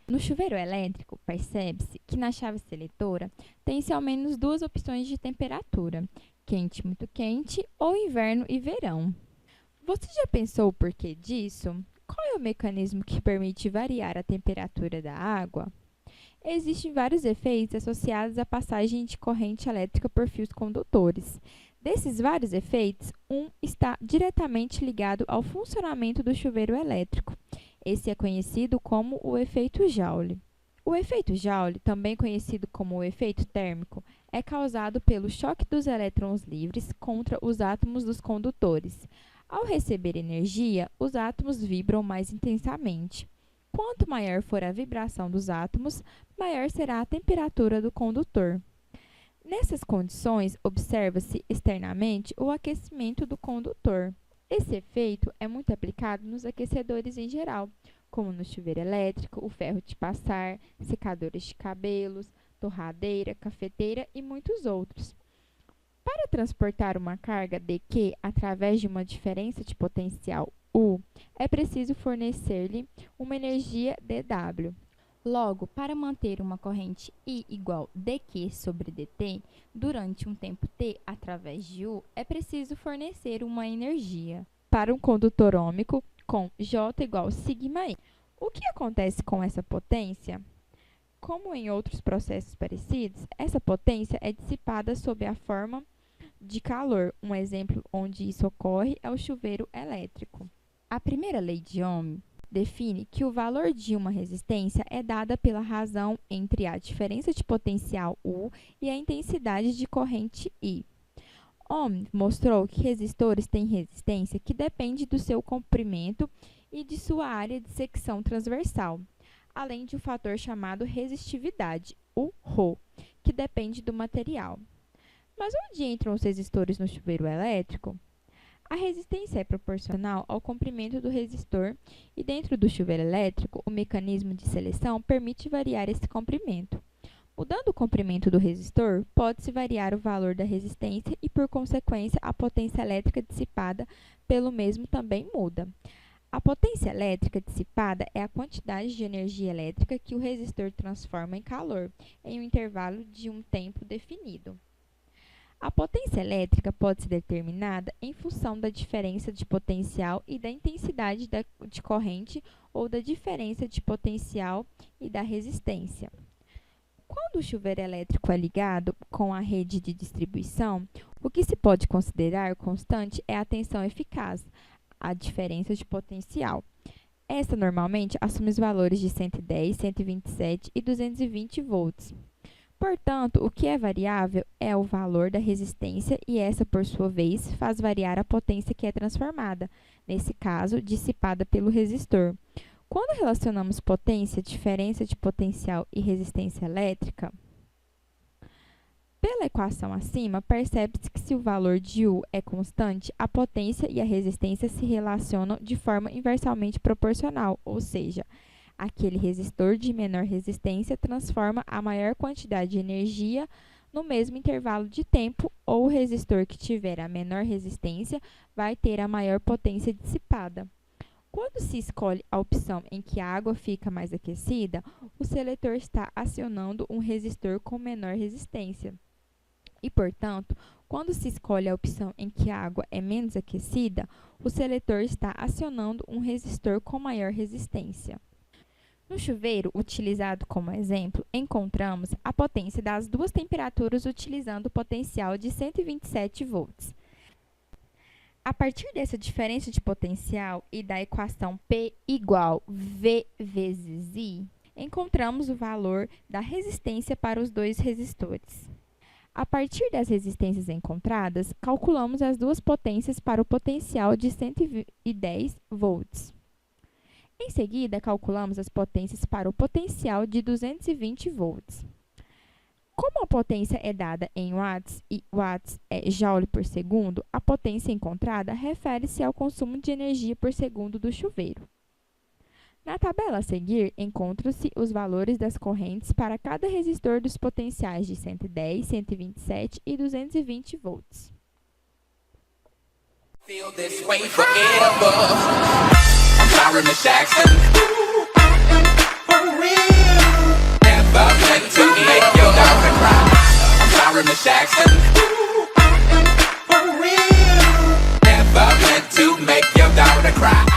No chuveiro elétrico, percebe-se que na chave seletora tem-se ao menos duas opções de temperatura, quente, muito quente ou inverno e verão. Você já pensou o porquê disso? Qual é o mecanismo que permite variar a temperatura da água? Existem vários efeitos associados à passagem de corrente elétrica por fios condutores. Desses vários efeitos, um está diretamente ligado ao funcionamento do chuveiro elétrico. Esse é conhecido como o efeito Joule. O efeito Joule, também conhecido como o efeito térmico, é causado pelo choque dos elétrons livres contra os átomos dos condutores. Ao receber energia, os átomos vibram mais intensamente. Quanto maior for a vibração dos átomos, maior será a temperatura do condutor. Nessas condições, observa-se externamente o aquecimento do condutor. Esse efeito é muito aplicado nos aquecedores em geral, como no chuveiro elétrico, o ferro de passar, secadores de cabelos, torradeira, cafeteira e muitos outros. Para transportar uma carga dQ através de uma diferença de potencial U, é preciso fornecer-lhe uma energia dW. Logo, para manter uma corrente I igual dQ sobre dt durante um tempo t através de U, é preciso fornecer uma energia para um condutor ôhmico com J igual σE. O que acontece com essa potência? Como em outros processos parecidos, essa potência é dissipada sob a forma de calor. Um exemplo onde isso ocorre é o chuveiro elétrico. A primeira lei de Ohm define que o valor de uma resistência é dada pela razão entre a diferença de potencial U e a intensidade de corrente I. Ohm mostrou que resistores têm resistência que depende do seu comprimento e de sua área de secção transversal, além de um fator chamado resistividade, o ρ, que depende do material. Mas onde entram os resistores no chuveiro elétrico? A resistência é proporcional ao comprimento do resistor e dentro do chuveiro elétrico, o mecanismo de seleção permite variar esse comprimento. Mudando o comprimento do resistor, pode-se variar o valor da resistência e, por consequência, a potência elétrica dissipada pelo mesmo também muda. A potência elétrica dissipada é a quantidade de energia elétrica que o resistor transforma em calor, em um intervalo de um tempo definido. A potência elétrica pode ser determinada em função da diferença de potencial e da intensidade de corrente ou da diferença de potencial e da resistência. Quando o chuveiro elétrico é ligado com a rede de distribuição, o que se pode considerar constante é a tensão eficaz, a diferença de potencial. Essa normalmente assume os valores de 110, 127 e 220 volts. Portanto, o que é variável é o valor da resistência e essa, por sua vez, faz variar a potência que é transformada, nesse caso, dissipada pelo resistor. Quando relacionamos potência, diferença de potencial e resistência elétrica, pela equação acima, percebe-se que se o valor de U é constante, a potência e a resistência se relacionam de forma inversamente proporcional, ou seja, aquele resistor de menor resistência transforma a maior quantidade de energia no mesmo intervalo de tempo, ou o resistor que tiver a menor resistência vai ter a maior potência dissipada. Quando se escolhe a opção em que a água fica mais aquecida, o seletor está acionando um resistor com menor resistência. E, portanto, quando se escolhe a opção em que a água é menos aquecida, o seletor está acionando um resistor com maior resistência. No chuveiro, utilizado como exemplo, encontramos a potência das duas temperaturas utilizando o potencial de 127 volts. A partir dessa diferença de potencial e da equação P igual V vezes I, encontramos o valor da resistência para os dois resistores. A partir das resistências encontradas, calculamos as duas potências para o potencial de 110 volts. Em seguida, calculamos as potências para o potencial de 220 volts. Como a potência é dada em watts e watts é joule por segundo, a potência encontrada refere-se ao consumo de energia por segundo do chuveiro. Na tabela a seguir, encontram-se os valores das correntes para cada resistor dos potenciais de 110, 127 e 220 volts. Feel this way forever. I'm sorry, Miss Jackson. For real. Never meant to make your daughter cry. I'm sorry, Miss Jackson. For real. Never meant to make your daughter cry.